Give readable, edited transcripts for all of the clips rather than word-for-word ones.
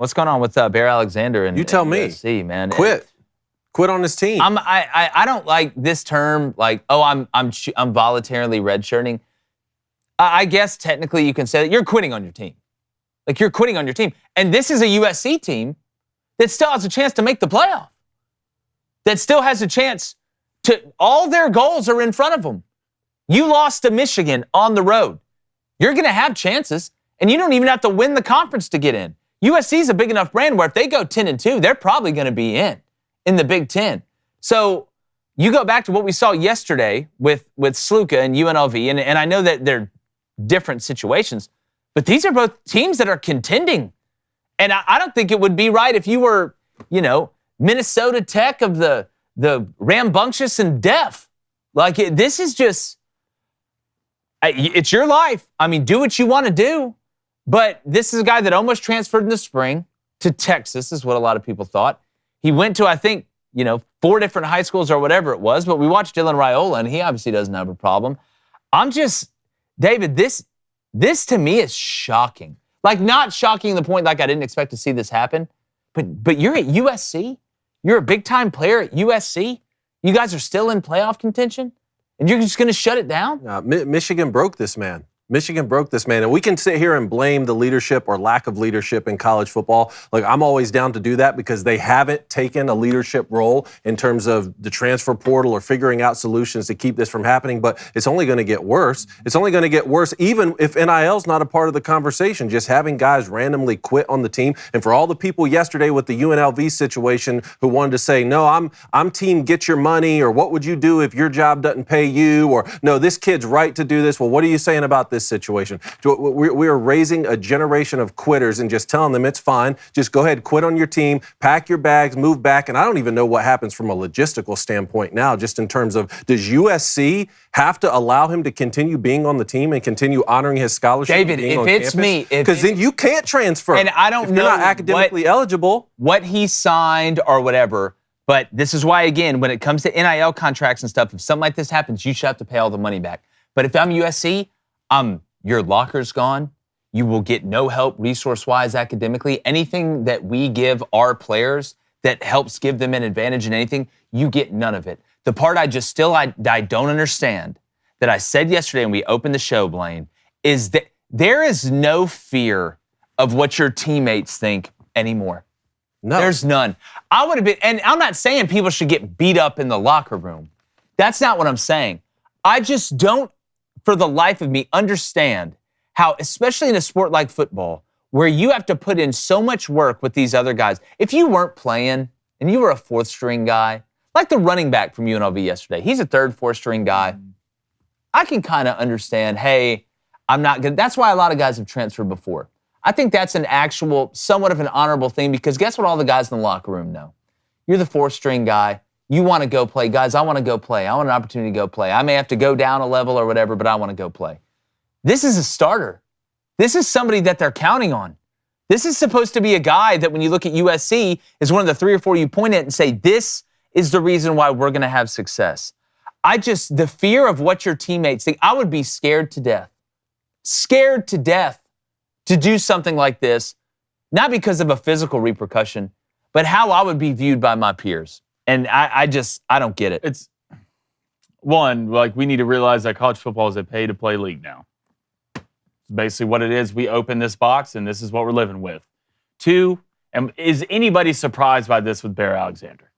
What's going on with Bear Alexander and you tell me, USC, man? Quit on his team. I don't like this term, like, oh, I'm voluntarily redshirting. I guess technically you can say that you're quitting on your team. Like, you're quitting on your team. And this is a USC team that still has a chance to make the playoff. That still has a chance to, all their goals are in front of them. You lost to Michigan on the road. You're going to have chances, and you don't even have to win the conference to get in. USC is a big enough brand where if they go 10-2, they're probably going to be in the Big Ten. So you go back to what we saw yesterday with Sluka and UNLV, and I know that they're different situations, but these are both teams that are contending. And I don't think it would be right if you were, Minnesota Tech of the rambunctious and deaf. Like, this is just, it's your life. I mean, do what you want to do. But this is a guy that almost transferred in the spring to Texas, is what a lot of people thought. He went to, I think, 4 different high schools or whatever it was, but we watched Dylan Raiola, and he obviously doesn't have a problem. David, this to me is shocking. Like, not shocking to the point like I didn't expect to see this happen, but you're at USC? You're a big-time player at USC? You guys are still in playoff contention? And you're just going to shut it down? Michigan broke this man. And we can sit here and blame the leadership or lack of leadership in college football. Like, I'm always down to do that because they haven't taken a leadership role in terms of the transfer portal or figuring out solutions to keep this from happening. But it's only going to get worse. It's only going to get worse even if NIL's not a part of the conversation. Just having guys randomly quit on the team. And for all the people yesterday with the UNLV situation who wanted to say, no, I'm team get your money, or what would you do if your job doesn't pay you, or no, this kid's right to do this. Well, what are you saying about this situation? We are raising a generation of quitters and just telling them it's fine. Just go ahead, quit on your team, pack your bags, move back. And I don't even know what happens from a logistical standpoint now, just in terms of, does USC have to allow him to continue being on the team and continue honoring his scholarship? David, if it's me, because then you can't transfer. And I don't know if you're not academically eligible, what he signed or whatever. But this is why, again, when it comes to NIL contracts and stuff, if something like this happens, you should have to pay all the money back. But if I'm USC, your locker's gone. You will get no help resource-wise academically. Anything that we give our players that helps give them an advantage in anything, you get none of it. The part I don't understand, that I said yesterday when we opened the show, Blaine, is that there is no fear of what your teammates think anymore. No. There's none. I would have been, and I'm not saying people should get beat up in the locker room. That's not what I'm saying. I just don't, for the life of me, understand how, especially in a sport like football, where you have to put in so much work with these other guys. If you weren't playing and you were a 4th string guy, like the running back from UNLV yesterday, he's a 3rd, 4th string guy. I can kind of understand, hey, I'm not good. That's why a lot of guys have transferred before. I think that's an actual, somewhat of an honorable thing, because guess what all the guys in the locker room know? You're the 4th string guy. You want to go play. Guys, I want to go play. I want an opportunity to go play. I may have to go down a level or whatever, but I want to go play. This is a starter. This is somebody that they're counting on. This is supposed to be a guy that when you look at USC is one of the 3 or 4 you point at and say, this is the reason why we're going to have success. The fear of what your teammates think, I would be scared to death to do something like this, not because of a physical repercussion, but how I would be viewed by my peers. And I don't get it. It's one, like, we need to realize that college football is a pay-to-play league now. It's basically what it is. We open this box, and this is what we're living with. 2, and is anybody surprised by this with Bear Alexander?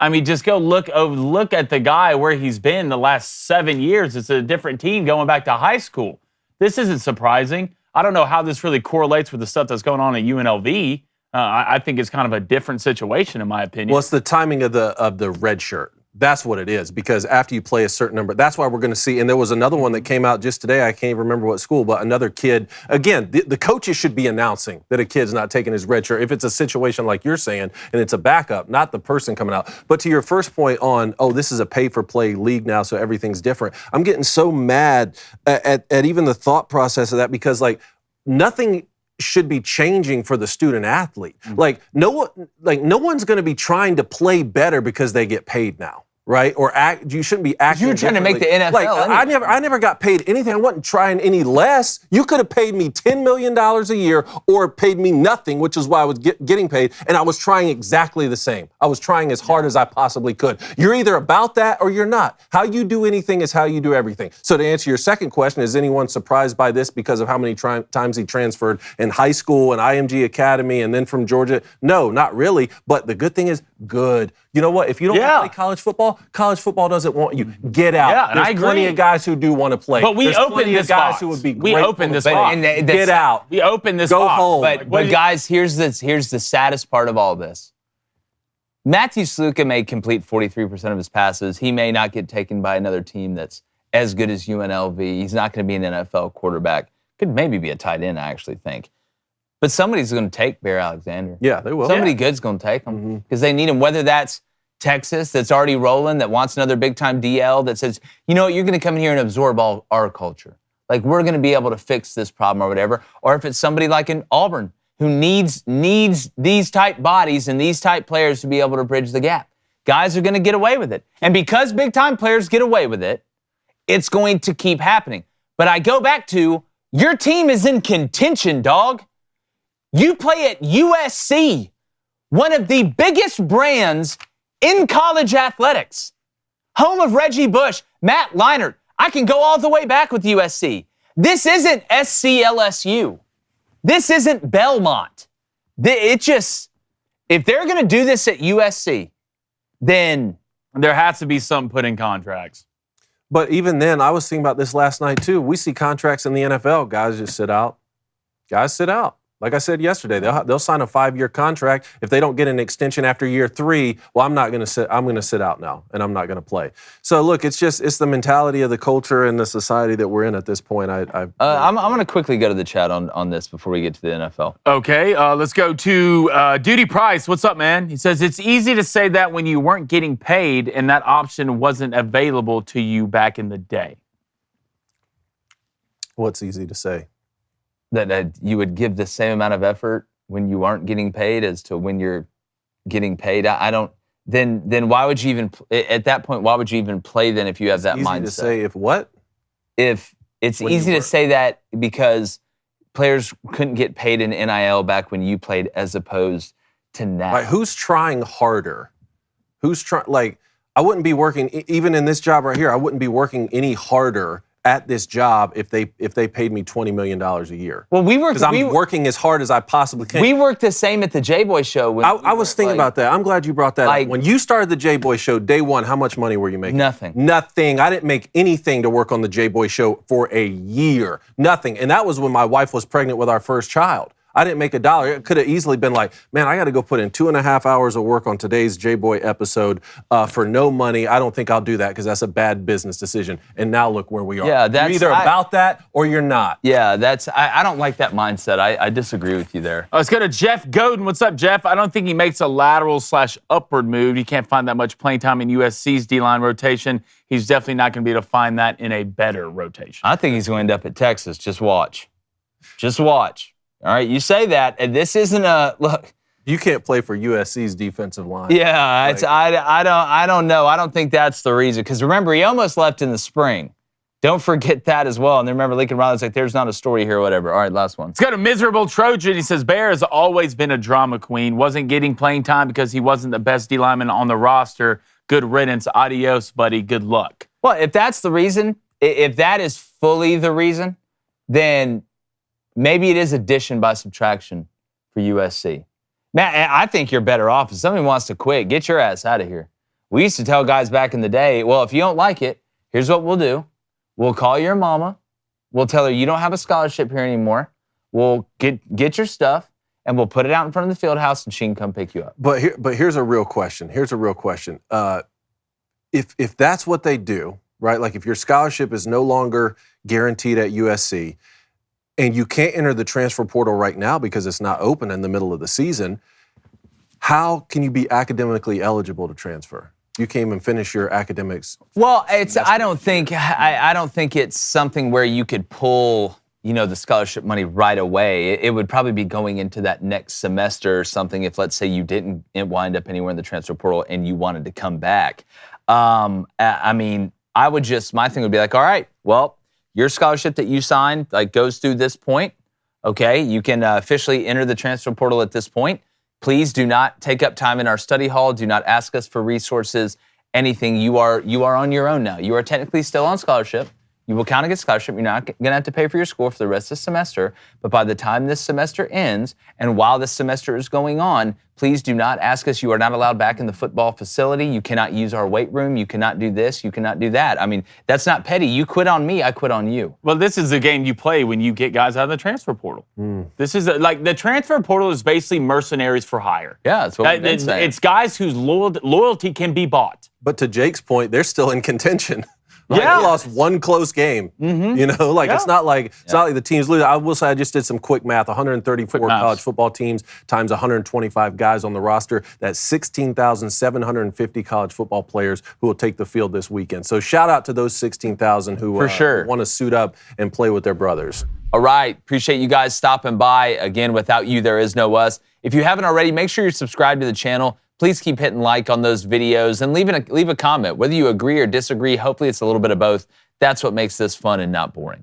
I mean, just go look at the guy where he's been the last 7 years. It's a different team going back to high school. This isn't surprising. I don't know how this really correlates with the stuff that's going on at UNLV. I think it's kind of a different situation, in my opinion. Well, it's the timing of the red shirt. That's what it is, because after you play a certain number, that's why we're going to see. And there was another one that came out just today. I can't even remember what school, but another kid. Again, the coaches should be announcing that a kid's not taking his red shirt if it's a situation like you're saying, and it's a backup, not the person coming out. But to your first point on, this is a pay-for-play league now, so everything's different. I'm getting so mad at even the thought process of that, because, like, nothing should be changing for the student athlete. Mm-hmm. No one's going to be trying to play better because they get paid now. right? Or you shouldn't be acting. You were trying to make the differently. NFL. Like, anyway. I never got paid anything. I wasn't trying any less. You could have paid me $10 million a year or paid me nothing, which is why I was getting paid. And I was trying exactly the same. I was trying as hard as I possibly could. You're either about that or you're not. How you do anything is how you do everything. So to answer your second question, is anyone surprised by this because of how many times he transferred in high school and IMG Academy and then from Georgia? No, not really. But the good thing is good. You know what? If you don't want to play college football doesn't want you. Get out. Yeah, and There's I agree. plenty of guys who do want to play. But we There's opened plenty this of guys box. who would be We great opened for this the box. band. And Get out. We opened this Go box. home. But guys, here's the saddest part of all this. Matthew Sluka may complete 43% of his passes. He may not get taken by another team that's as good as UNLV. He's not going to be an NFL quarterback. Could maybe be a tight end, I actually think. But somebody's going to take Bear Alexander. Yeah, they will. Somebody good's going to take him because they need him, whether that's Texas that's already rolling, that wants another big-time DL that says, you know what, you're going to come in here and absorb all our culture. Like, we're going to be able to fix this problem or whatever. Or if it's somebody like in Auburn who needs these type bodies and these type players to be able to bridge the gap. Guys are going to get away with it. And because big-time players get away with it, it's going to keep happening. But I go back to, your team is in contention, dog. You play at USC, one of the biggest brands in college athletics. Home of Reggie Bush, Matt Leinart. I can go all the way back with USC. This isn't SCLSU. This isn't Belmont. If they're going to do this at USC, then There has to be something put in contracts. But even then, I was thinking about this last night too. We see contracts in the NFL. Guys just sit out. Guys sit out. Like I said yesterday, they'll sign a 5-year contract. If they don't get an extension after year 3, well, I'm going to sit out now, and I'm not going to play. So look, it's the mentality of the culture and the society that we're in at this point. I'm going to quickly go to the chat on this before we get to the NFL. Okay, let's go to Duty Price. What's up, man? He says, it's easy to say that when you weren't getting paid and that option wasn't available to you back in the day. What's easy to say? That you would give the same amount of effort when you aren't getting paid as to when you're getting paid. I don't. Then why would you even at that point? Why would you even play then if you have that easy mindset? To say if what? If it's When easy you to say that because players couldn't get paid in NIL back when you played, as opposed to now. Right, who's trying harder? Who's trying? Like, I wouldn't be working even in this job right here. I wouldn't be working any harder at this job if they paid me $20 million a year. Well, we worked. Because I'm working as hard as I possibly can. We worked the same at the J-Boy show. I was thinking about that. I'm glad you brought that up. When you started the J-Boy show, day one, how much money were you making? Nothing. Nothing. I didn't make anything to work on the J-Boy show for a year. Nothing. And that was when my wife was pregnant with our first child. I didn't make $1. It could have easily been like, man, I got to go put in 2.5 hours of work on today's J-Boy episode for no money. I don't think I'll do that because that's a bad business decision. And now look where we are. Yeah, you're either about that or you're not. Yeah, I don't like that mindset. I disagree with you there. Let's go to Jeff Godin. What's up, Jeff? I don't think he makes a lateral/upward move. He can't find that much playing time in USC's D-line rotation. He's definitely not going to be able to find that in a better rotation. I think he's going to end up at Texas. Just watch. Just watch. All right, you say that, and this isn't a look. You can't play for USC's defensive line. Yeah, I don't know. I don't think that's the reason. Because remember, he almost left in the spring. Don't forget that as well. And then remember, Lincoln Riley's like, there's not a story here or whatever. All right, last one. Let's go to Miserable Trojan. He says, Bear has always been a drama queen. Wasn't getting playing time because he wasn't the best D lineman on the roster. Good riddance. Adios, buddy. Good luck. Well, if that's the reason, if that is fully the reason, then maybe it is addition by subtraction for USC. Man, I think you're better off. If somebody wants to quit, get your ass out of here. We used to tell guys back in the day, well, if you don't like it, here's what we'll do. We'll call your mama. We'll tell her you don't have a scholarship here anymore. We'll get your stuff, and we'll put it out in front of the field house, and she can come pick you up. But here's a real question. If that's what they do, right? Like if your scholarship is no longer guaranteed at USC, and you can't enter the transfer portal right now because it's not open in the middle of the season, how can you be academically eligible to transfer? You can't even finish your academics. Well, I don't think it's something where you could pull, the scholarship money right away. It would probably be going into that next semester or something if, let's say, you didn't wind up anywhere in the transfer portal and you wanted to come back. I mean, my thing would be like, all right, well, your scholarship that you signed like goes through this point. Okay, you can officially enter the transfer portal at this point. Please do not take up time in our study hall. Do not ask us for resources, anything. You are on your own now. You are technically still on scholarship. You will count against scholarship. You're not going to have to pay for your school for the rest of the semester. But by the time this semester ends, and while this semester is going on, please do not ask us. You are not allowed back in the football facility. You cannot use our weight room. You cannot do this. You cannot do that. I mean, that's not petty. You quit on me. I quit on you. Well, this is the game you play when you get guys out of the transfer portal. This is like the transfer portal is basically mercenaries for hire. Yeah, that's what we've been saying. It's guys whose loyalty can be bought. But to Jake's point, they're still in contention. Right? Yeah. They lost one close game. You know, like it's not like the teams lose. I will say I just did some quick math. 134 college football teams times 125 guys on the roster. That's 16,750 college football players who will take the field this weekend. So shout out to those 16,000 who want to suit up and play with their brothers. All right. Appreciate you guys stopping by. Again, without you, there is no us. If you haven't already, make sure you're subscribed to the channel. Please keep hitting like on those videos and leave a comment. Whether you agree or disagree, hopefully it's a little bit of both. That's what makes this fun and not boring.